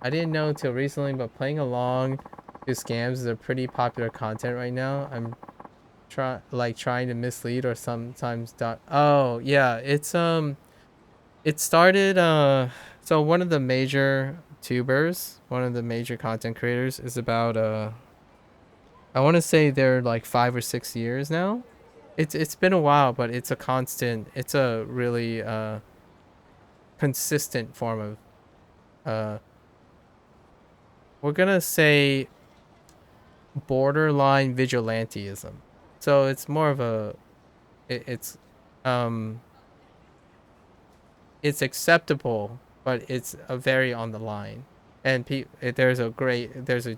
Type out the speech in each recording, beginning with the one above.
I didn't know until recently, but playing along to scams is a pretty popular content right now. I'm trying to mislead or sometimes dot. Oh yeah, it started so one of the major tubers, one of the major content creators is about I want to say they're like 5 or 6 years now. It's been a while, but it's a constant. It's a really consistent form of uh we're gonna say borderline vigilanteism. So it's more of a it's um it's acceptable, but it's a very on the line, and there's a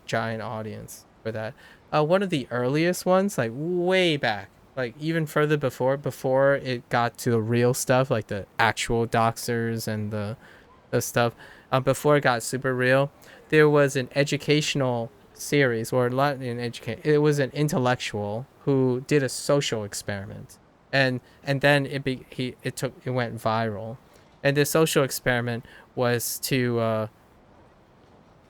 giant audience for that. One of the earliest ones, like way back, like even further before it got to the real stuff, like the actual doxers and the stuff, before it got super real, there was an educational series, or not an educate. It was an intellectual who did a social experiment, and then it went viral, and this social experiment was to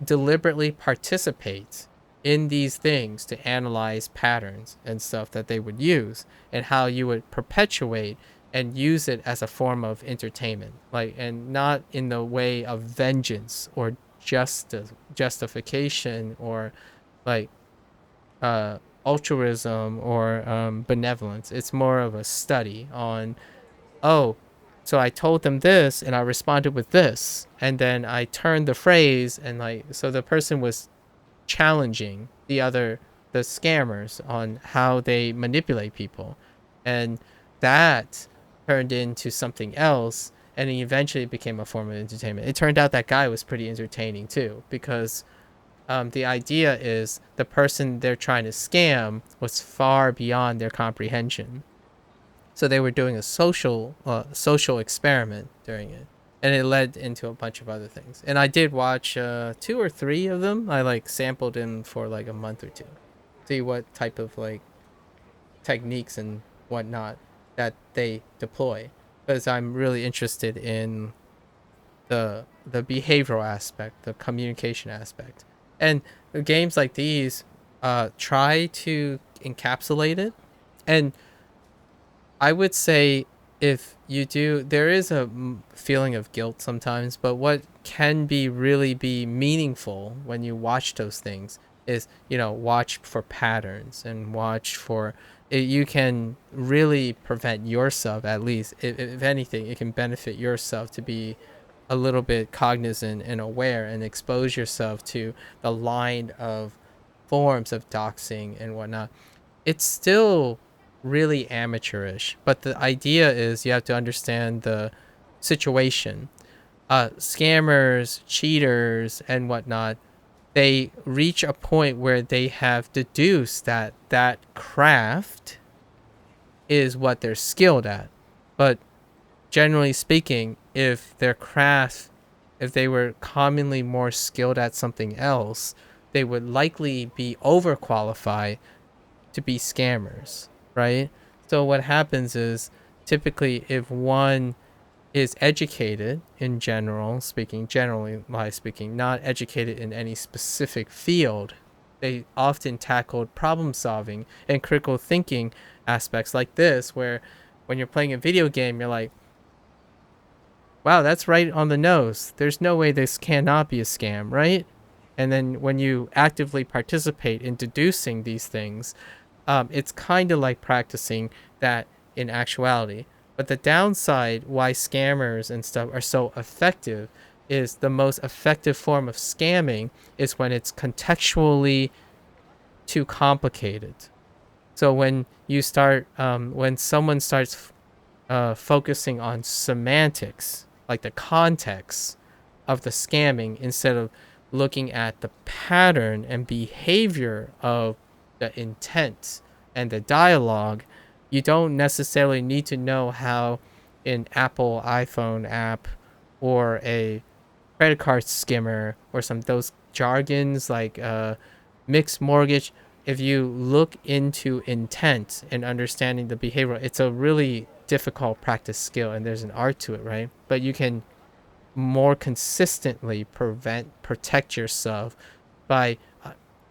deliberately participate in these things to analyze patterns and stuff that they would use, and how you would perpetuate and use it as a form of entertainment, like, and not in the way of vengeance or justification, or like altruism or benevolence. It's more of a study on, oh, so I told them this and I responded with this, and then I turned the phrase, and like, so the person was challenging the scammers on how they manipulate people, and that turned into something else, and it eventually became a form of entertainment. It turned out that guy was pretty entertaining too, because the idea is the person they're trying to scam was far beyond their comprehension, so they were doing a social experiment during it, and it led into a bunch of other things. And I did watch 2 or 3 of them. I like sampled them for like a month or two, see what type of like techniques and whatnot that they deploy, because I'm really interested in the behavioral aspect, the communication aspect, and the games like these try to encapsulate it. And I would say, if you do, there is a feeling of guilt sometimes, but what can be meaningful when you watch those things is, watch for patterns and watch for it. You can really prevent yourself, at least, if anything, it can benefit yourself to be a little bit cognizant and aware, and expose yourself to the line of forms of doxing and whatnot. It's still really amateurish, but the idea is you have to understand the situation. Scammers, cheaters, and whatnot, they reach a point where they have deduced that that craft is what they're skilled at. But generally speaking, if they were commonly more skilled at something else, they would likely be overqualified to be scammers, right? So what happens is, typically, if one is educated in generally speaking, not educated in any specific field, they often tackled problem solving and critical thinking aspects like this, where when you're playing a video game, you're like, wow, that's right on the nose. There's no way this cannot be a scam, right? And then when you actively participate in deducing these things, it's kind of like practicing that in actuality. But the downside, why scammers and stuff are so effective, is the most effective form of scamming is when it's contextually too complicated. So when someone starts focusing on semantics, like the context of the scamming, instead of looking at the pattern and behavior of the intent and the dialogue, you don't necessarily need to know how an Apple iPhone app or a credit card skimmer or some of those jargons like mixed mortgage. If you look into intent and understanding the behavior, it's a really difficult practice skill, and there's an art to it, right? But you can more consistently protect yourself by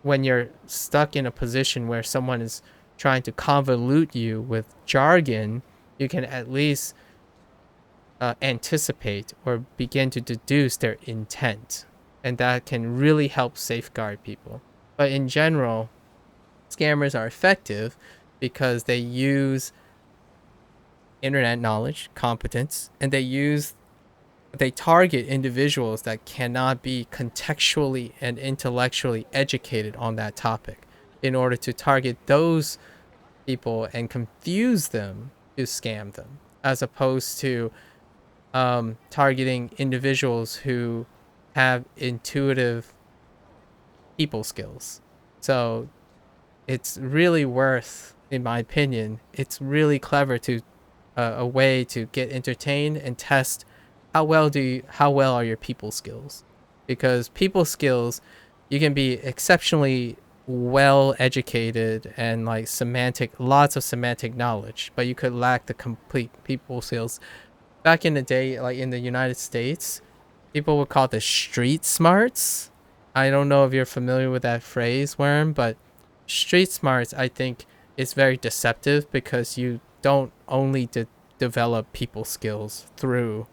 when you're stuck in a position where someone is trying to convolute you with jargon, you can at least anticipate or begin to deduce their intent, and that can really help safeguard people. But in general, scammers are effective because they use internet knowledge, competence, and they target individuals that cannot be contextually and intellectually educated on that topic in order to target those people and confuse them to scam them, as opposed to targeting individuals who have intuitive people skills. So it's really worth, in my opinion, it's really clever to a way to get entertained and test how well are your people skills, because people skills, you can be exceptionally well educated and like lots of semantic knowledge, but you could lack the complete people skills. Back in the day, like in the United States, people would call it the street smarts. I don't know if you're familiar with that phrase, Worm, but street smarts, I think, is very deceptive because you don't only develop people skills through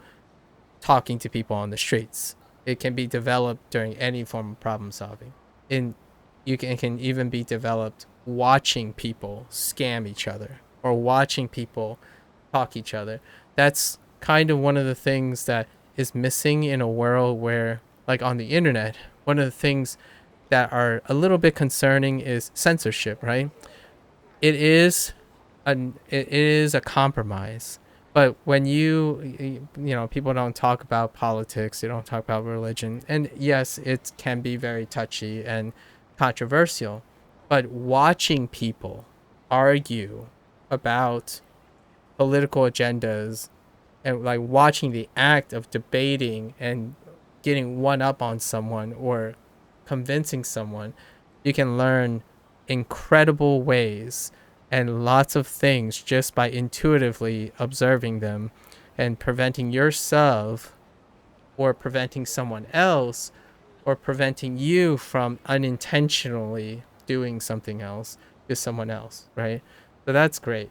talking to people on the streets. It can be developed during any form of problem solving. In can even be developed watching people scam each other or watching people talk each other. That's kind of one of the things that is missing in a world where, like on the internet, one of the things that are a little bit concerning is censorship, right? It is it is a compromise. But when people don't talk about politics, they don't talk about religion, and yes, it can be very touchy and controversial, but watching people argue about political agendas and like watching the act of debating and getting one up on someone or convincing someone, you can learn incredible ways and lots of things just by intuitively observing them and preventing yourself or preventing someone else or preventing you from unintentionally doing something else to someone else, right? So that's great.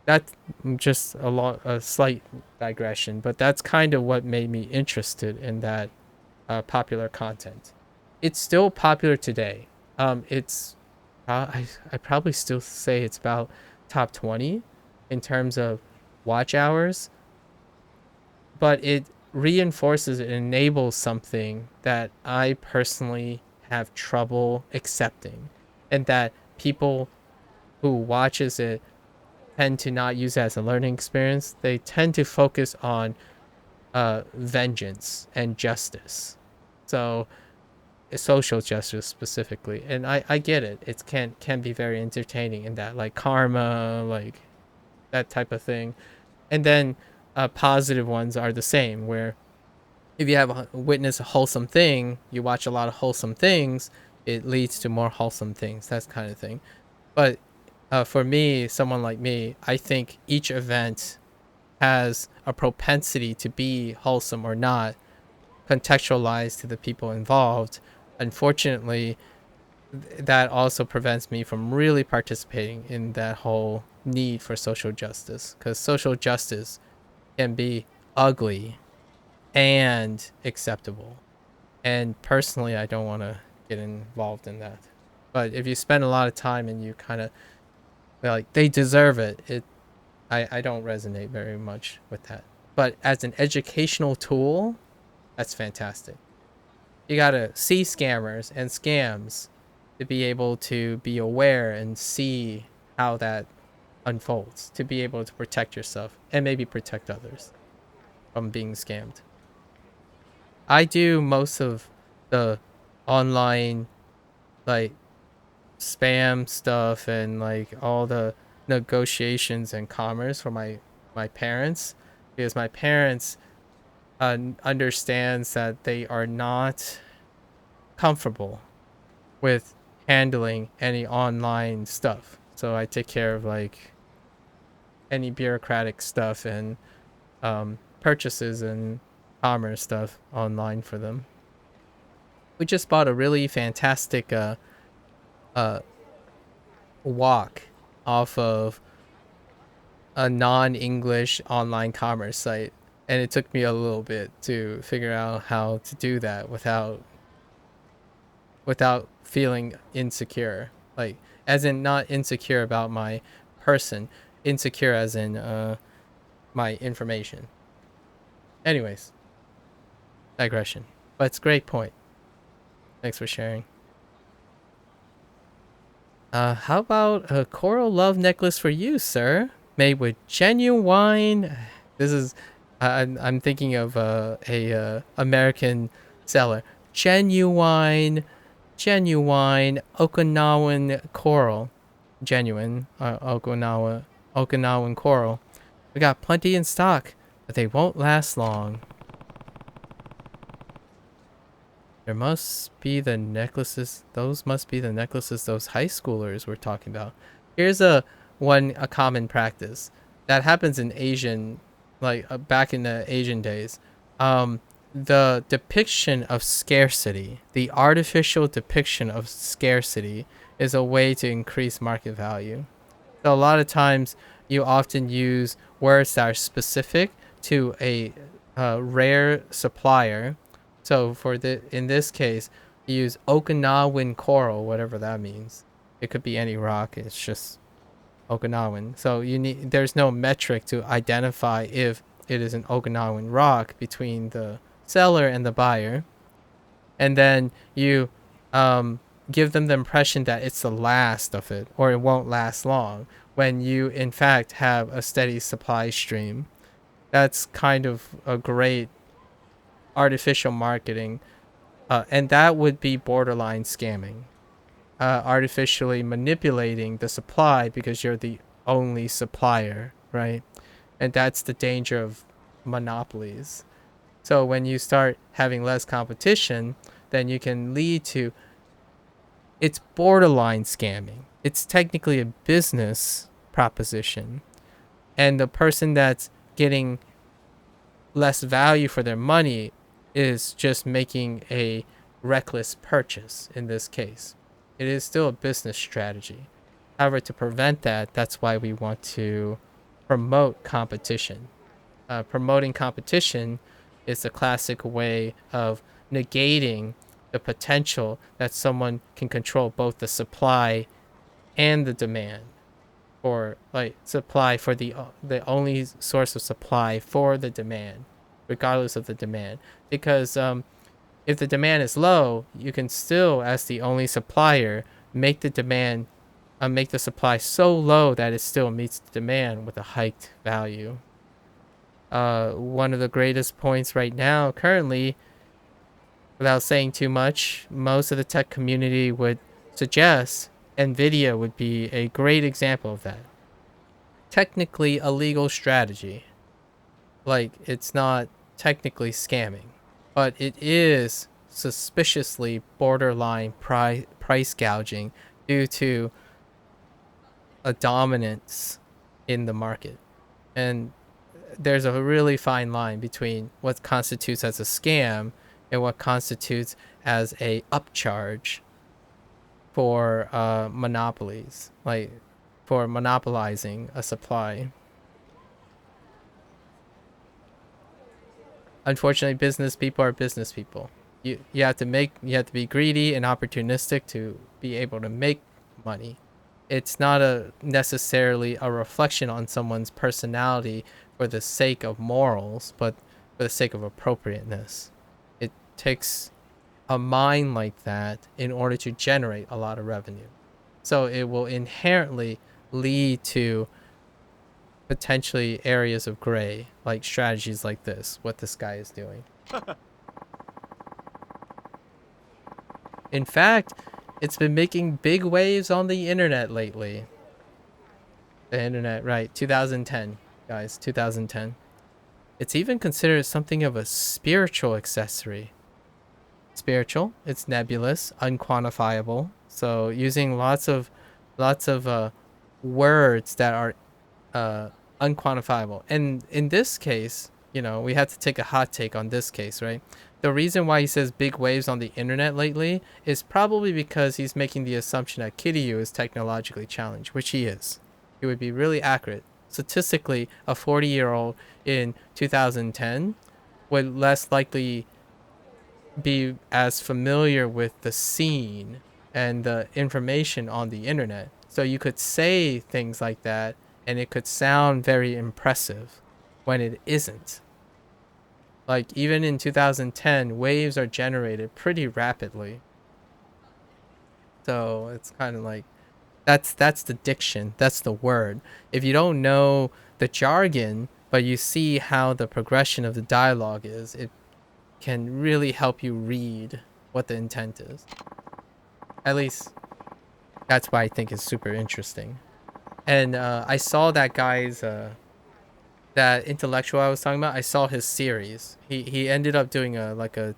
That's just a slight digression, but that's kind of what made me interested in that popular content. It's still popular today. It's I probably still say it's about top 20 in terms of watch hours, but it reinforces and enables something that I personally have trouble accepting, and that people who watches it tend to not use it as a learning experience. They tend to focus on vengeance and justice. So social justice specifically, and I get it. It can be very entertaining in that, like karma, like that type of thing. And then positive ones are the same, where if you have witness a wholesome thing, you watch a lot of wholesome things, it leads to more wholesome things, that kind of thing. But for me, someone like me, I think each event has a propensity to be wholesome or not, contextualized to the people involved. Unfortunately, that also prevents me from really participating in that whole need for social justice, because social justice can be ugly and acceptable. And personally, I don't want to get involved in that. But if you spend a lot of time and you kind of like they deserve it, I don't resonate very much with that. But as an educational tool, that's fantastic. You gotta see scammers and scams to be able to be aware and see how that unfolds, to be able to protect yourself and maybe protect others from being scammed. I do most of the online like spam stuff and like all the negotiations and commerce for my parents, because my parents understands that they are not comfortable with handling any online stuff. So I take care of like any bureaucratic stuff and purchases and commerce stuff online for them. We just bought a really fantastic uh walk off of a non-English online commerce site, and it took me a little bit to figure out how to do that without feeling insecure. Like, as in not insecure about my person, insecure as in my information. Anyways, digression. But it's a great point. Thanks for sharing. How about a coral love necklace for you, sir? Made with genuine. This is, I'm thinking of a American seller. Genuine Okinawan coral. Genuine Okinawan coral. We got plenty in stock, but they won't last long. There must be the necklaces. Those must be the necklaces those high schoolers were talking about. Here's a common practice that happens in Asian, like back in the Asian days. The depiction of scarcity, the artificial depiction of scarcity, is a way to increase market value. So a lot of times you often use words that are specific to a rare supplier. So in this case, you use Okinawan coral, whatever that means. It could be any rock. It's just Okinawan. So there's no metric to identify if it is an Okinawan rock between the seller and the buyer. And then you give them the impression that it's the last of it, or it won't last long, when you in fact have a steady supply stream. That's kind of a great artificial marketing, and that would be borderline scamming. Artificially manipulating the supply because you're the only supplier, right? And that's the danger of monopolies. So when you start having less competition, then you can lead to, it's borderline scamming. It's technically a business proposition. And the person that's getting less value for their money is just making a reckless purchase in this case. It is still a business strategy. However, to prevent that, that's why we want to promote competition. Promoting competition is a classic way of negating the potential that someone can control both the supply and the demand, or like supply for the only source of supply for the demand, regardless of the demand. Because if the demand is low, you can still, as the only supplier, make the supply so low that it still meets the demand with a hiked value. One of the greatest points right now, currently, without saying too much, most of the tech community would suggest Nvidia would be a great example of that. Technically a legal strategy. Like, it's not technically scamming, but it is suspiciously borderline price gouging due to a dominance in the market. And there's a really fine line between what constitutes as a scam and what constitutes as a upcharge for monopolies, like for monopolizing a supply. Unfortunately, business people are business people. You have to be greedy and opportunistic to be able to make money. It's not necessarily a reflection on someone's personality for the sake of morals, but for the sake of appropriateness. It takes a mind like that in order to generate a lot of revenue. So it will inherently lead to potentially areas of gray, like strategies like this, what this guy is doing. In fact, it's been making big waves on the internet lately. The internet, right, 2010, guys, 2010. It's even considered something of a spiritual accessory. Spiritual, it's nebulous, unquantifiable. So using lots of words that are unquantifiable. And in this case, we had to take a hot take on this case, right? The reason why he says big waves on the internet lately is probably because he's making the assumption that Kiryu is technologically challenged, which he is. It would be really accurate. Statistically, a 40-year-old in 2010 would less likely be as familiar with the scene and the information on the internet. So you could say things like that and it could sound very impressive when it isn't. Like even in 2010, waves are generated pretty rapidly. So it's kind of like that's the diction, that's the word. If you don't know the jargon, but you see how the progression of the dialogue is, it can really help you read what the intent is. At least that's why I think is super interesting. And I saw that guy's that intellectual I was talking about. I saw his series. He ended up doing a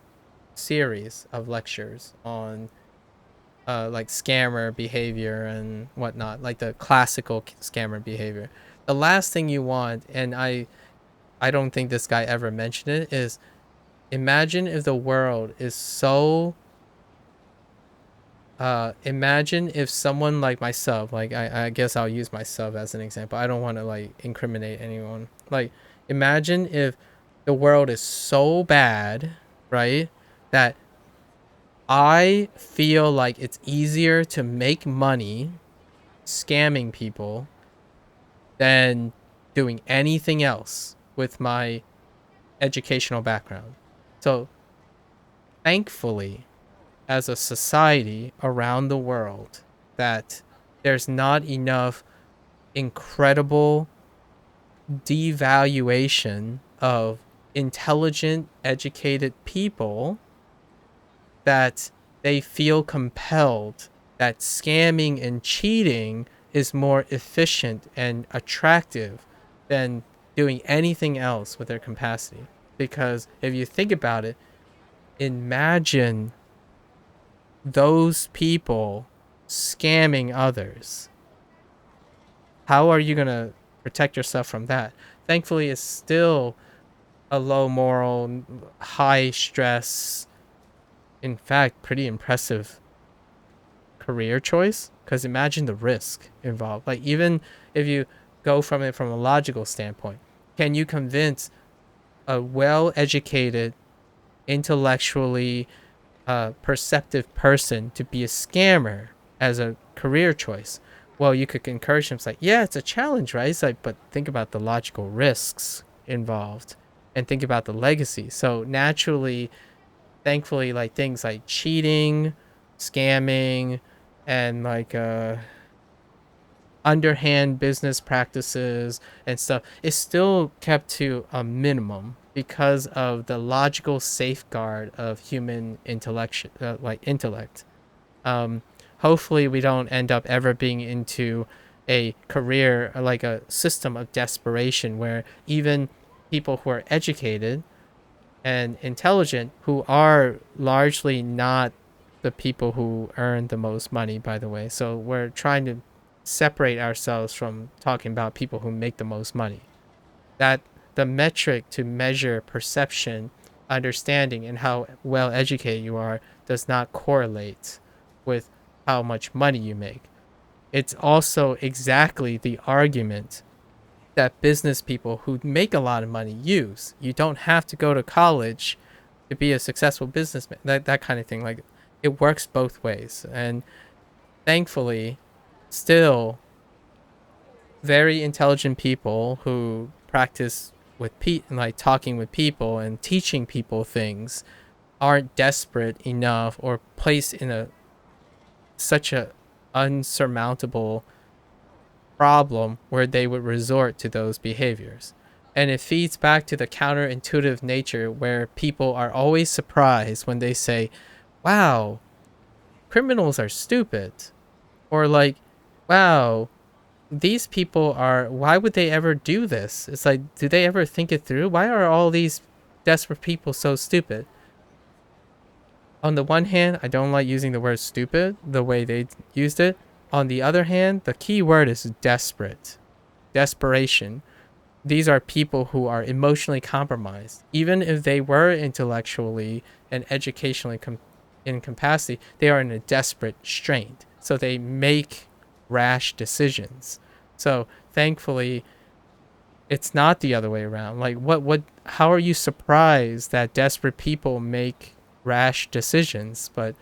series of lectures on like scammer behavior and whatnot, like the classical scammer behavior. The last thing you want, and I don't think this guy ever mentioned it, is imagine if the world is so imagine if someone like myself, like I guess I'll use myself as an example. I don't want to like incriminate anyone. Like imagine if the world is so bad, right? That I feel like it's easier to make money scamming people than doing anything else with my educational background. So thankfully, as a society around the world, that there's not enough incredible devaluation of intelligent, educated people that they feel compelled that scamming and cheating is more efficient and attractive than doing anything else with their capacity. Because if you think about it, imagine those people scamming others. How are you going to protect yourself from that? Thankfully, it's still a low moral, high stress, in fact, pretty impressive career choice. Because imagine the risk involved. Like, even if you go from it from a logical standpoint, can you convince a well educated, intellectually perceptive person to be a scammer as a career choice? Well, you could encourage them. It's like, yeah, it's a challenge, right? It's like, but think about the logical risks involved and think about the legacy. So naturally, thankfully, like things like cheating, scamming, and like underhand business practices and stuff is still kept to a minimum because of the logical safeguard of human intellect, intellect. Um, Hopefully, we don't end up ever being into a career like a system of desperation where even people who are educated and intelligent, who are largely not the people who earn the most money, by the way. So we're trying to separate ourselves from talking about people who make the most money. That the metric to measure perception, understanding, and how well educated you are does not correlate with how much money you make. It's also exactly the argument that business people who make a lot of money use. You don't have to go to college to be a successful businessman. That kind of thing. Like it works both ways. And thankfully, still very intelligent people who practice with like talking with people and teaching people things aren't desperate enough or placed in a such a unsurmountable problem where they would resort to those behaviors. And it feeds back to the counterintuitive nature where people are always surprised when they say, wow, criminals are stupid. Or like, wow, these people are, why would they ever do this? It's like, do they ever think it through? Why are all these desperate people so stupid? On the one hand, I don't like using the word stupid the way they used it. On the other hand, the key word is desperate. Desperation. these are people who are emotionally compromised. Even if they were intellectually and educationally in capacity, they are in a desperate strain. So they make rash decisions. So thankfully, it's not the other way around. Like how are you surprised that desperate people make rash decisions? But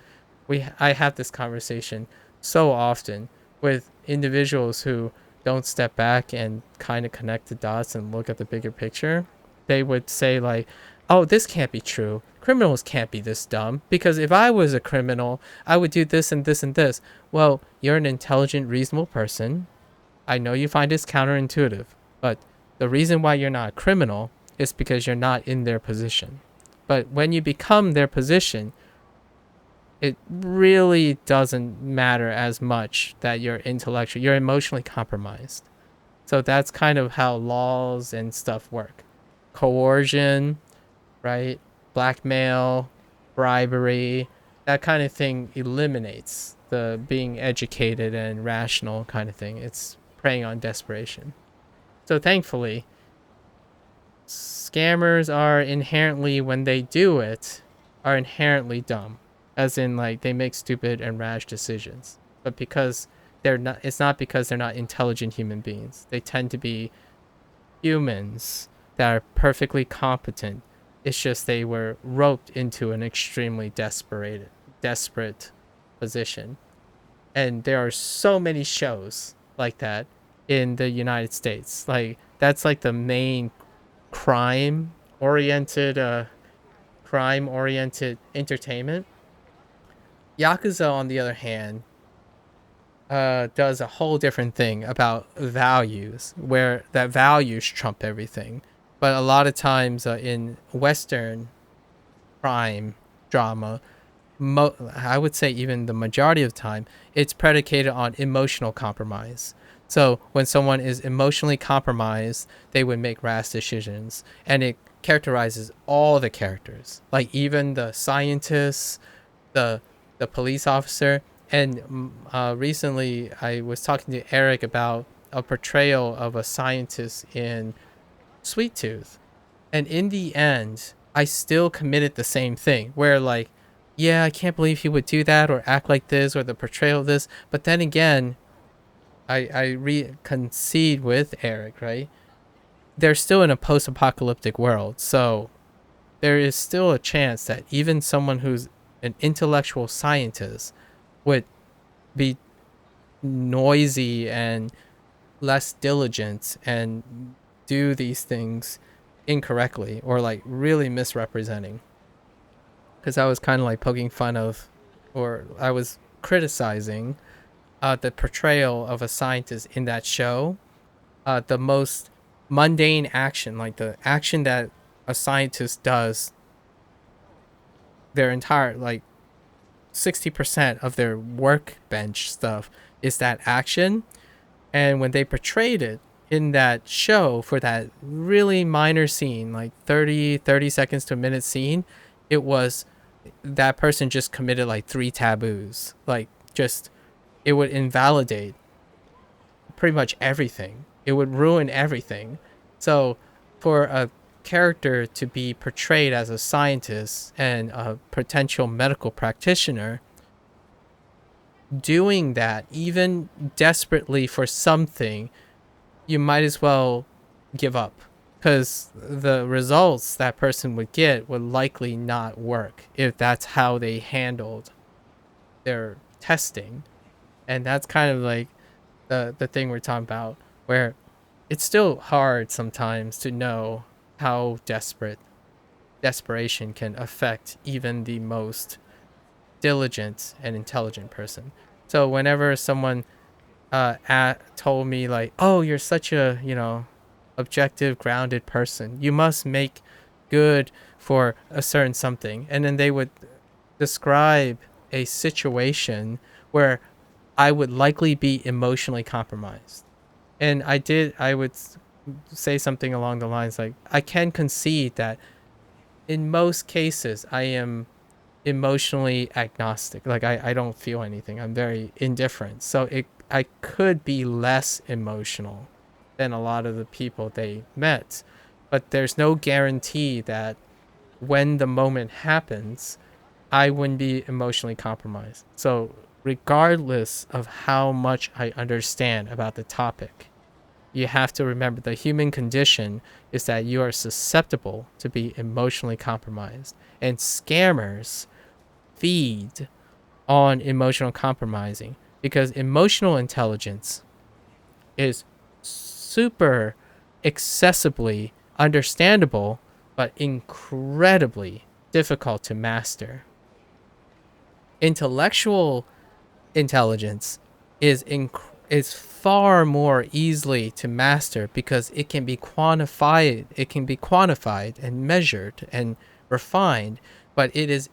I have this conversation so often with individuals who don't step back and kind of connect the dots and look at the bigger picture. They would say like, "Oh, this can't be true. Criminals can't be this dumb because if I was a criminal, I would do this and this and this." Well, you're an intelligent, reasonable person. I know you find this counterintuitive, but the reason why you're not a criminal is because you're not in their position. But when you become their position, it really doesn't matter as much that you're intellectual, you're emotionally compromised. So that's kind of how laws and stuff work. Coercion, right? Blackmail, bribery, that kind of thing eliminates the being educated and rational kind of thing. It's preying on desperation. So thankfully, scammers are inherently, when they do it, are inherently dumb, as in like they make stupid and rash decisions. But because they're not, it's not because they're not intelligent human beings. They tend to be humans that are perfectly competent. It's just they were roped into an extremely desperate position. And there are so many shows like that in the United States. Like that's like the main crime oriented entertainment. Yakuza, on the other hand, does a whole different thing about values, where that values trump everything. But a lot of times in Western crime drama, I would say even the majority of the time, it's predicated on emotional compromise. So when someone is emotionally compromised, they would make rash decisions, and it characterizes all the characters, like even the scientists, the the police officer. And recently, I was talking to Eric about a portrayal of a scientist in Sweet Tooth, and in the end, I still committed the same thing where, like, yeah, I can't believe he would do that or act like this or the portrayal of this. But then again, I concede with Eric, right? They're still in a post apocalyptic world. So there is still a chance that even someone who's an intellectual scientist would be noisy and less diligent and do these things incorrectly or like really misrepresenting. Because I was kind of like poking fun of, or I was criticizing the portrayal of a scientist in that show. The most mundane action, like the action that a scientist does their entire, like 60% of their workbench stuff is that action. And when they portrayed it in that show for that really minor scene, like 30 seconds to a minute scene, it was that person just committed like three taboos. Like, just, it would invalidate pretty much everything. It would ruin everything. So for a character to be portrayed as a scientist and a potential medical practitioner, doing that even desperately for something, you might as well give up, because the results that person would get would likely not work if that's how they handled their testing. And that's kind of like the thing we're talking about, where it's still hard sometimes to know how desperation can affect even the most diligent and intelligent person. So whenever someone told me like, "Oh, you're such a, objective, grounded person. You must make good for a certain something," and then they would describe a situation where I would likely be emotionally compromised. And I would say something along the lines like, I can concede that in most cases I am emotionally agnostic. Like I don't feel anything. I'm very indifferent. So I could be less emotional. than a lot of the people they met. But there's no guarantee that when the moment happens, I wouldn't be emotionally compromised. So, regardless of how much I understand about the topic, you have to remember the human condition is that you are susceptible to be emotionally compromised. And scammers feed on emotional compromising because emotional intelligence is super accessibly understandable but incredibly difficult to master. Intellectual intelligence is far more easily to master because it can be quantified and measured and refined, but it is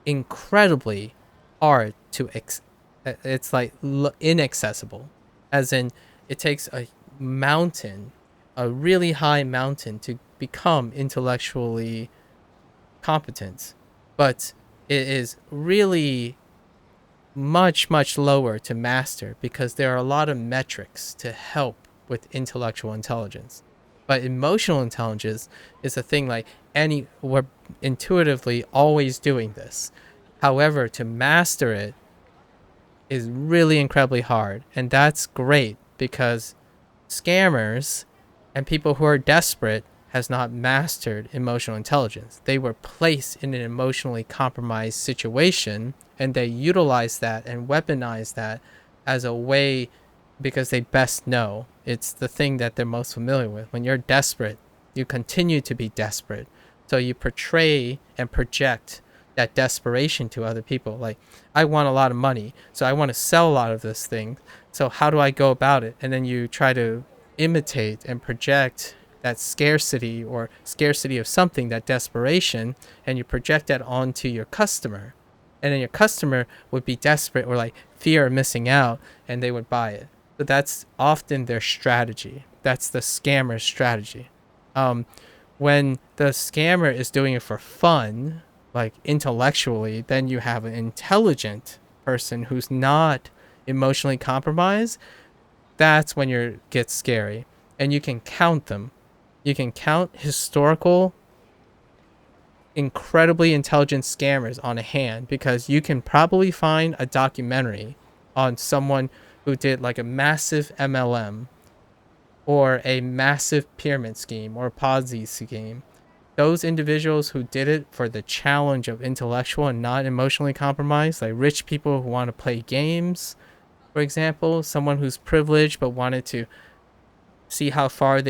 incredibly hard to it's like inaccessible, as in it takes a mountain, a really high mountain, to become intellectually competent, but it is really much lower to master because there are a lot of metrics to help with intellectual intelligence. But emotional intelligence is a thing like we're intuitively always doing this. However, to master it is really incredibly hard, and that's great because scammers and people who are desperate has not mastered emotional intelligence. They were placed in an emotionally compromised situation and they utilize that and weaponize that as a way because they best know. It's the thing that they're most familiar with. When you're desperate, you continue to be desperate. So you portray and project that desperation to other people. Like, I want a lot of money, so I want to sell a lot of this thing. So how do I go about it? And then you try to imitate and project that scarcity or scarcity of something, that desperation, and you project that onto your customer. And then your customer would be desperate or like fear of missing out and they would buy it. So that's often their strategy. That's the scammer's strategy. Um, when the scammer is doing it for fun, like intellectually, then you have an intelligent person who's not emotionally compromised. That's when it gets scary. And you can count them. You can count historical, incredibly intelligent scammers on a hand because you can probably find a documentary on someone who did like a massive MLM or a massive pyramid scheme or Ponzi scheme. Those individuals who did it for the challenge of intellectual and not emotionally compromised, like rich people who want to play games, for example, someone who's privileged but wanted to see how far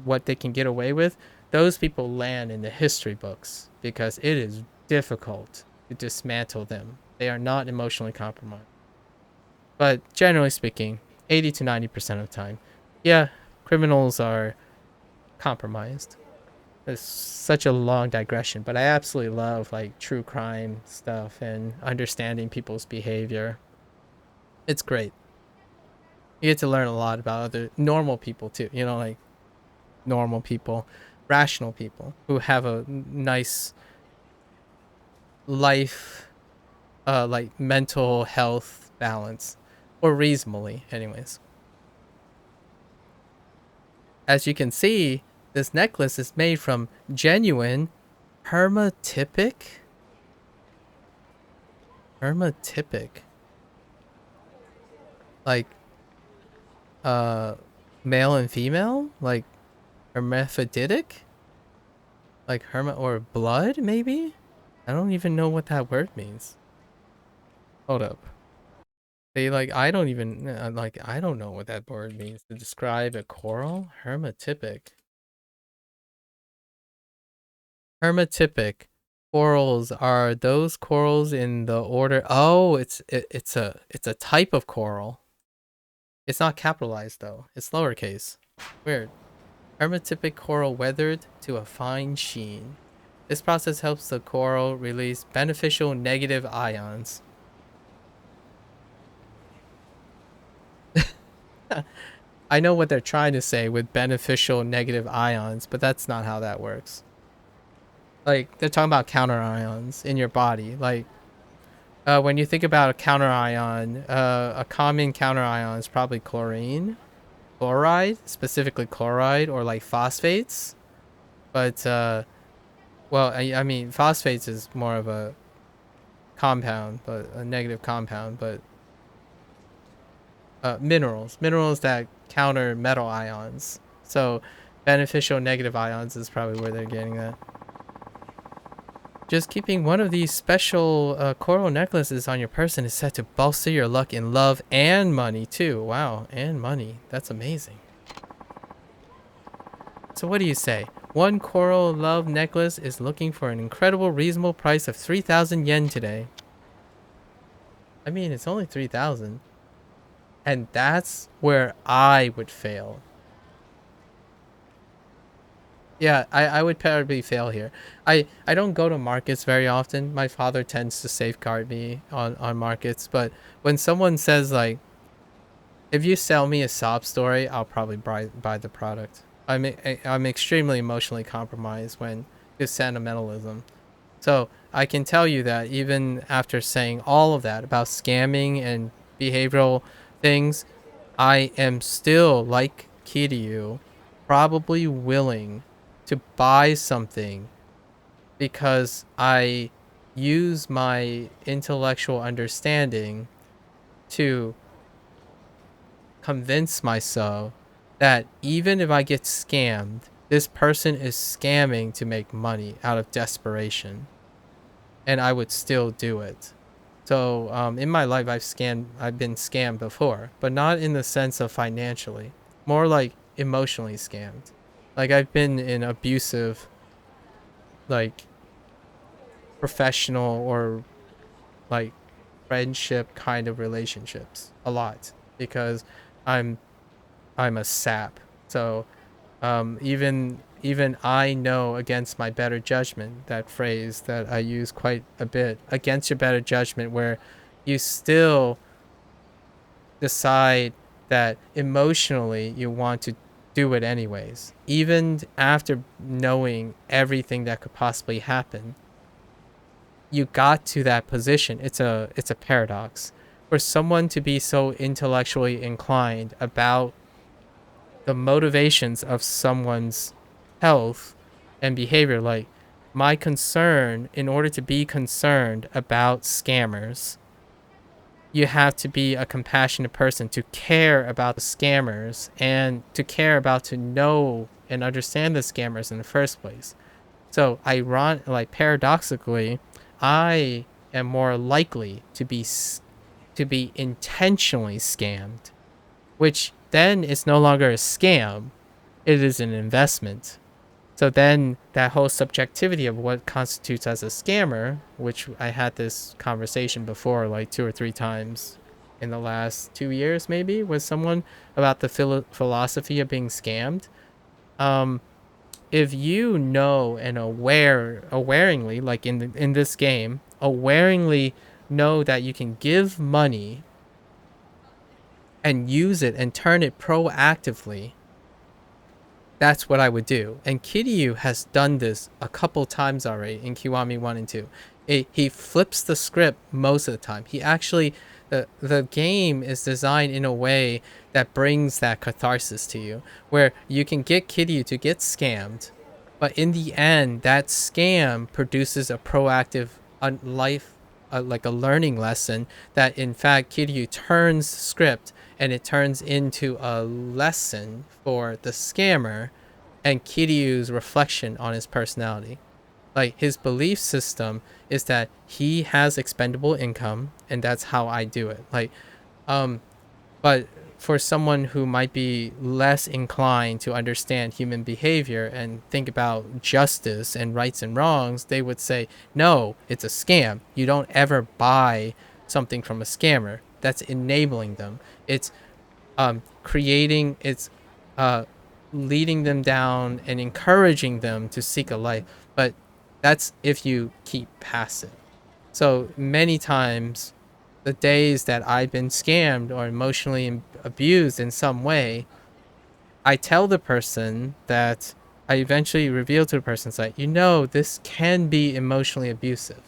what they can get away with, those people land in the history books because it is difficult to dismantle them. They are not emotionally compromised. But generally speaking, 80 to 90% of the time, yeah, criminals are compromised. It's such a long digression, but I absolutely love like true crime stuff and understanding people's behavior. It's great. You get to learn a lot about other normal people too, like normal people, rational people who have a nice life, like mental health balance, or reasonably, anyways. As you can see, this necklace is made from genuine hermatypic. Hermatypic, like uh, male and female, like hermaphroditic, like herma or blood, maybe. I don't even know what that word means. Hold up. They like I don't even like I don't know what that word means to describe a coral. Hermatypic. Hermatypic corals are those corals in the order. Oh, it's a type of coral. It's not capitalized though. It's lowercase. Weird. Hermatypic coral weathered to a fine sheen. This process helps the coral release beneficial negative ions. I know what they're trying to say with beneficial negative ions, but that's not how that works. Like they're talking about counter ions in your body. Like when you think about a counter ion, a common counter ion is probably chlorine. chloride, specifically chloride or like phosphates. But well, I mean, phosphates is more of a compound, but a negative compound. But minerals that counter metal ions. So beneficial negative ions is probably where they're getting that. Just keeping one of these special coral necklaces on your person is said to bolster your luck in love and money too. Wow, and money. That's amazing. So what do you say? One coral love necklace is looking for an incredible reasonable price of 3,000 yen today. I mean, it's only 3,000. And that's where I would fail. Yeah, I would probably fail here. I don't go to markets very often. My father tends to safeguard me on markets, but when someone says like, if you sell me a sob story, I'll probably buy the product. I'm extremely emotionally compromised when it's sentimentalism. So I can tell you that even after saying all of that about scamming and behavioral things, I am still, like Kiryu, probably willing to buy something because I use my intellectual understanding to convince myself that even if I get scammed, this person is scamming to make money out of desperation, and I would still do it. So in my life, I've been scammed before, but not in the sense of financially, more like emotionally scammed. Like I've been in abusive, like professional or like friendship kind of relationships a lot because I'm I'm a sap. So even I know against my better judgment, that phrase that I use quite a bit, against your better judgment, where you still decide that emotionally you want to do it anyways, even after knowing everything that could possibly happen. You got to that position. It's a paradox for someone to be so intellectually inclined about the motivations of someone's health and behavior. Like my concern, in order to be concerned about scammers, you have to be a compassionate person to care about the scammers and to care about to know and understand the scammers in the first place. So like paradoxically, I am more likely to be intentionally scammed, which then is no longer a scam, it is an investment. So then that whole subjectivity of what constitutes as a scammer, which I had this conversation before like 2 or 3 times in the last 2 years maybe with someone about the philosophy of being scammed. Um, if you know and awaringly, like in this game, awaringly know that you can give money and use it and turn it proactively, that's what I would do. And Kiryu has done this a couple times already in Kiwami 1 and 2. He flips the script most of the time. He actually, the game is designed in a way that brings that catharsis to you, where you can get Kiryu to get scammed, but in the end, that scam produces a proactive life, like a learning lesson that in fact Kiryu turns script and it turns into a lesson for the scammer and Kiryu's reflection on his personality. Like his belief system is that he has expendable income and that's how I do it. Like but for someone who might be less inclined to understand human behavior and think about justice and rights and wrongs, they would say, no, it's a scam. You don't ever buy something from a scammer. That's enabling them. It's it's uh, leading them down and encouraging them to seek a life. But that's if you keep passive. So many times, the days that I've been scammed or emotionally abused in some way, I tell the person that I eventually reveal to the person, it's like, this can be emotionally abusive.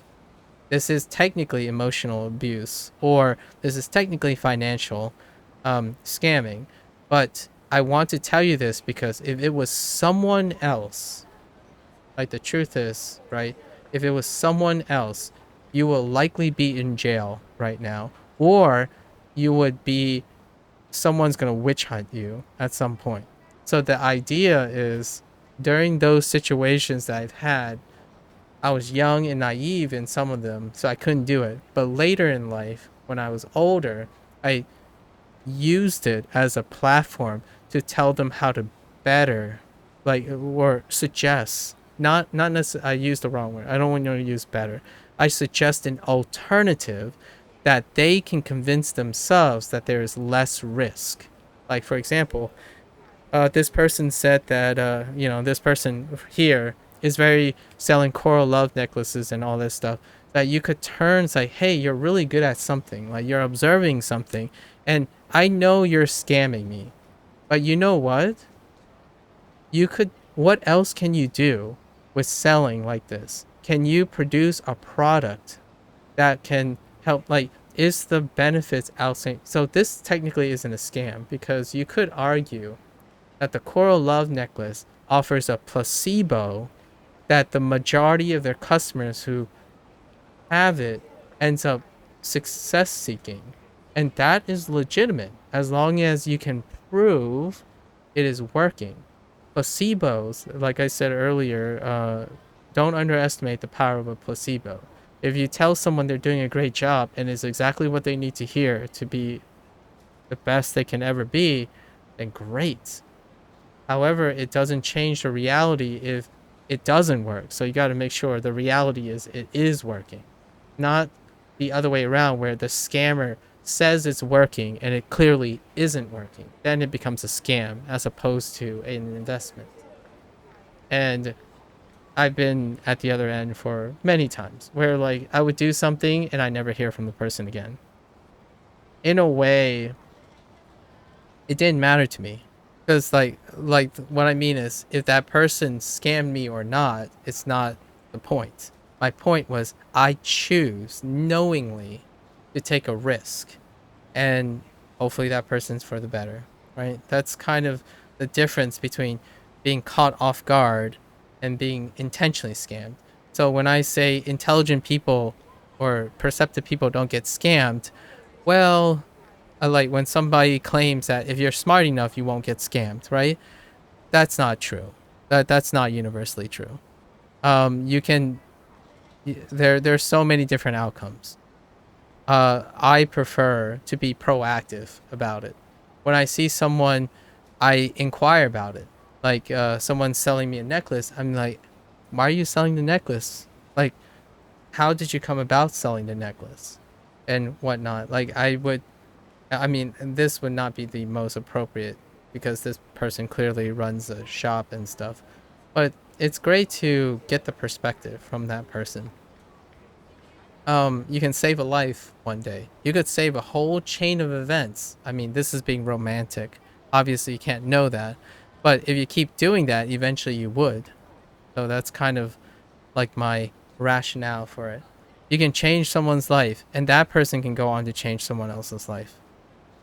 This is technically emotional abuse, or this is technically financial scamming. But I want to tell you this because if it was someone else, like the truth is, right? If it was someone else, you will likely be in jail right now, or you would be someone's gonna witch hunt you at some point. So the idea is during those situations that I've had, I was young and naive in some of them, so I couldn't do it. But later in life, when I was older, I used it as a platform to tell them how to better, like, or suggest. Not necessarily. I used the wrong word. I don't want you to use better. I suggest an alternative that they can convince themselves that there is less risk. Like for example, this person said that this person here is very selling coral love necklaces and all this stuff, that you could turn and say, hey, you're really good at something, like you're observing something, and I know you're scamming me, but you know what, what else can you do with selling like this? Can you produce a product that can help, like, is the benefits outstanding? So this technically isn't a scam, because you could argue that the coral love necklace offers a placebo that the majority of their customers who have it ends up success seeking. And that is legitimate as long as you can prove it is working. Placebos, like I said earlier, don't underestimate the power of a placebo. If you tell someone they're doing a great job and is exactly what they need to hear to be the best they can ever be, then great. However, it doesn't change the reality if it doesn't work. So you got to make sure the reality is it is working, not the other way around where the scammer says it's working and it clearly isn't working. Then it becomes a scam as opposed to an investment. And I've been at the other end for many times where, like, I would do something and I never hear from the person again. In a way, it didn't matter to me, because like what I mean is, if that person scammed me or not, it's not the point. My point was I choose knowingly to take a risk, and hopefully that person's for the better, right? That's kind of the difference between being caught off guard and being intentionally scammed. So when I say intelligent people or perceptive people don't get scammed, well, like when somebody claims that if you're smart enough, you won't get scammed, right? That's not true. That's not universally true. You can there's so many different outcomes. I prefer to be proactive about it. When I see someone, I inquire about it. Like someone selling me a necklace, I'm like, why are you selling the necklace? Like, how did you come about selling the necklace, and whatnot? Like, I mean, this would not be the most appropriate because this person clearly runs a shop and stuff. But it's great to get the perspective from that person. You can save a life one day. You could save a whole chain of events. I mean, this is being romantic. Obviously, you can't know that. But if you keep doing that, eventually you would. So that's kind of like my rationale for it. You can change someone's life, and that person can go on to change someone else's life.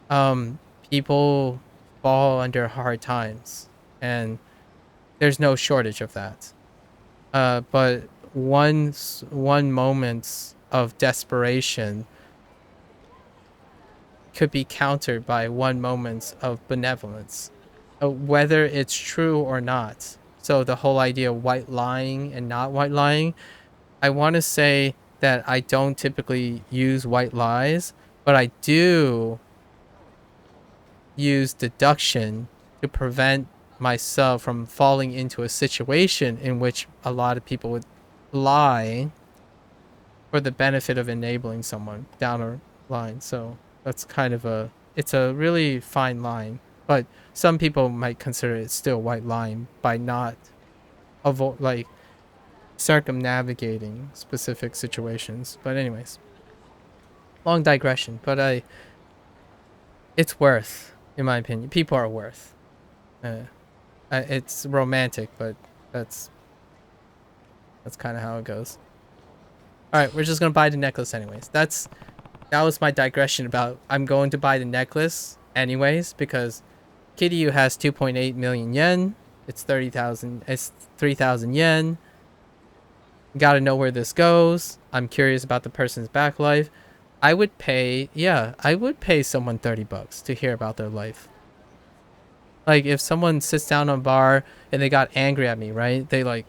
um People fall under hard times, and there's no shortage of that. But one moment of desperation could be countered by one moment of benevolence, whether it's true or not. So the whole idea of white lying and not white lying, I want to say that I don't typically use white lies, but I do use deduction to prevent myself from falling into a situation in which a lot of people would lie for the benefit of enabling someone down a line. So that's kind of it's a really fine line, but some people might consider it still white line by not avoid, like, circumnavigating specific situations. But anyways, long digression, but it's worth, in my opinion, people are worth. Uh, it's romantic, but that's kind of how it goes. All right, we're just gonna buy the necklace anyways. That was my digression about I'm going to buy the necklace anyways, because Kiryu has 2.8 million yen. It's 30,000. It's 3,000 yen. Gotta know where this goes. I'm curious about the person's back life. I would pay, yeah, I would pay someone $30 to hear about their life. Like if someone sits down on a bar and they got angry at me, right? They like,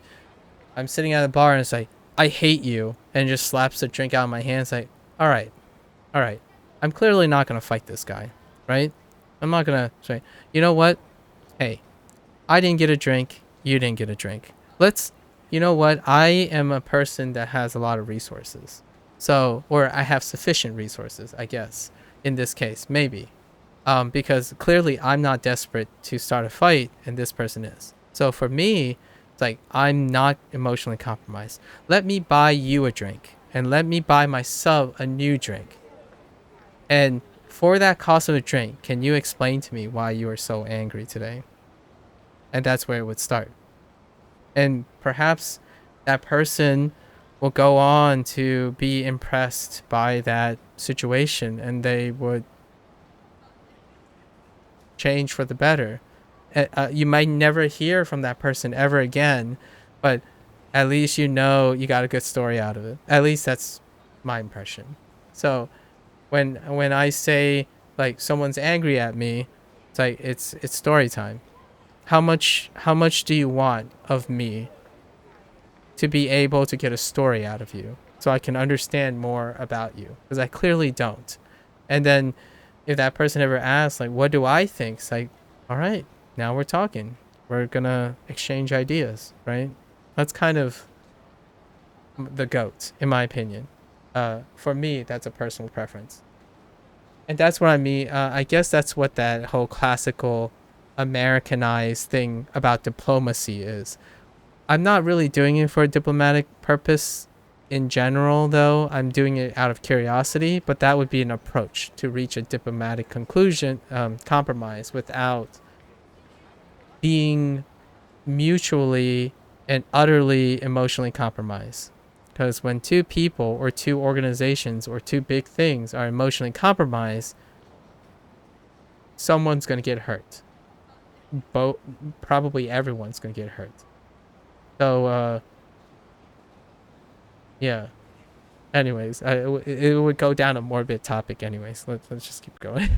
I'm sitting at a bar and it's like, I hate you, and just slaps the drink out of my hand. It's like, all right, all right. I'm clearly not gonna fight this guy, right? I'm not gonna say, you know what? Hey, I didn't get a drink. You didn't get a drink. Let's, you know what? I am a person that has a lot of resources. So, or I have sufficient resources, I guess, in this case, maybe. Because clearly I'm not desperate to start a fight and this person is. So for me, it's like, I'm not emotionally compromised. Let me buy you a drink and let me buy myself a new drink. And for that cost of a drink, can you explain to me why you are so angry today? And that's where it would start. And perhaps that person will go on to be impressed by that situation and they would change for the better. You might never hear from that person ever again, but at least you know you got a good story out of it. At least that's my impression. So when I say like someone's angry at me, it's like it's story time. How much do you want of me to be able to get a story out of you so I can understand more about you? Because I clearly don't. And then if that person ever asks, like, what do I think? It's like, all right, now we're talking. We're going to exchange ideas, right? That's kind of the GOAT, in my opinion. For me, that's a personal preference. And that's what I mean. I guess that's what that whole classical Americanized thing about diplomacy is. I'm not really doing it for a diplomatic purpose in general, though. I'm doing it out of curiosity, but that would be an approach to reach a diplomatic conclusion, compromise, without being mutually and utterly emotionally compromised. Because when two people or two organizations or two big things are emotionally compromised, someone's going to get hurt. Probably everyone's going to get hurt. So, yeah. Anyways, it would go down a morbid topic anyways. Let's just keep going.